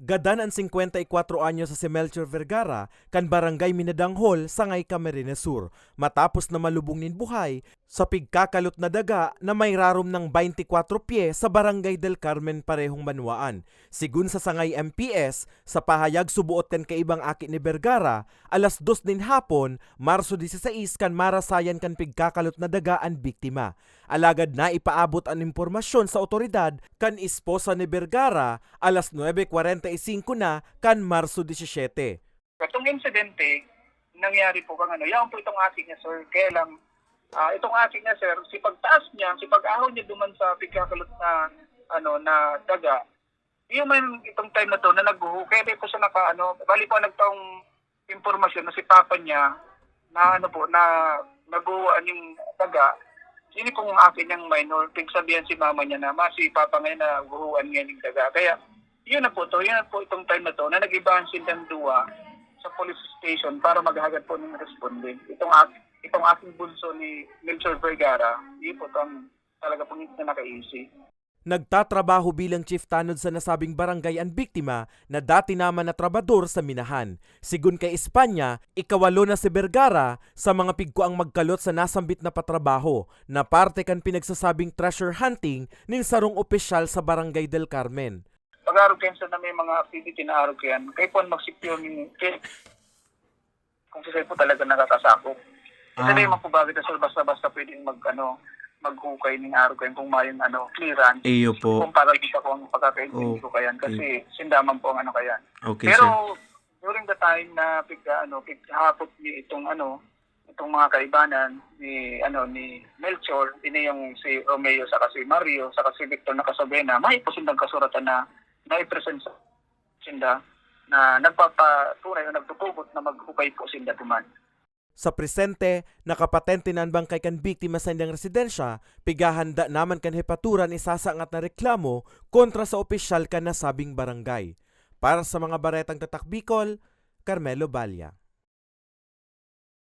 Gadan ang 54 anyo sa si Melchor Vergara kan barangay Minadanghol sa ngay Camarines Sur matapos na malubong nin buhay sa pigkakalot na daga na may rarom ng 24 pye sa barangay del Carmen parehong Banwaan. Sigun sa sangay MPS, sa pahayag subuoten kay ibang aki ni Vergara, alas 2 nin hapon, Marso 16 kan marasayan kan pigkakalot na daga ang biktima. Alagad na ipaabot ang impormasyon sa otoridad kan esposa ni Vergara alas 9:45 na kan Marso 17. Itong insidente, nangyari po kang yan po itong aking niya, sir. Kaya lang, itong aking niya, sir, si pagtaas niya, si pag-ahon niya duman sa pigkakalot na, na daga, yung man itong time na to na nagbuhu, kaya po siya bali po nagtaong impormasyon na si papa niya, na naguhuan yung daga, sini pong akin niyang minor, pigsabihan si mama niya na, si papa ngayon na guhuan ngayon yung daga. Kaya, yun na po itong time na to na nag-ibahan silang duwa sa police station para maghagad po ng responding. Itong aking bunso ni Melchor Vergara, yun po itong talaga pong na naka-easy. Nagtatrabaho bilang chief tanod sa nasabing barangay ang biktima na dati naman na trabador sa Minahan. Sigun kay Espanya, ikawalo na si Vergara sa mga pigkoang magkalot sa nasambit na patrabaho na parte kan pinagsasabing treasure hunting nin sarong opisyal sa barangay del Carmen. Pag-arugyan sa na may mga activity na arugyan, kayo po mag-secure kung sila po talaga nakakasakop. Kasi may mga bagay na basta-basta pwedeng maghukay ng arugyan kung may clearance. Iyo po. Kung para di ka po ang pagkakaintindi ko kayan. Kasi sindaman po ang kayan. Okay, pero during the time na pighapot ni itong mga kaibanan ni Melchor, ini yung si Romeo sa si Mario sa si Victor na Casabena, may posibleng kasuratan na i-present sa sinda na nagpapatunay o nagtutubot na maghukay po sinda tuman. Sa presente, nakapatente na ang bangkay kan biktima sa indang residensya, pigahanda naman kan hepaturan isasangat na reklamo kontra sa opisyal kan nasabing barangay. Para sa mga baretang tatak Bicol, Carmelo Balya.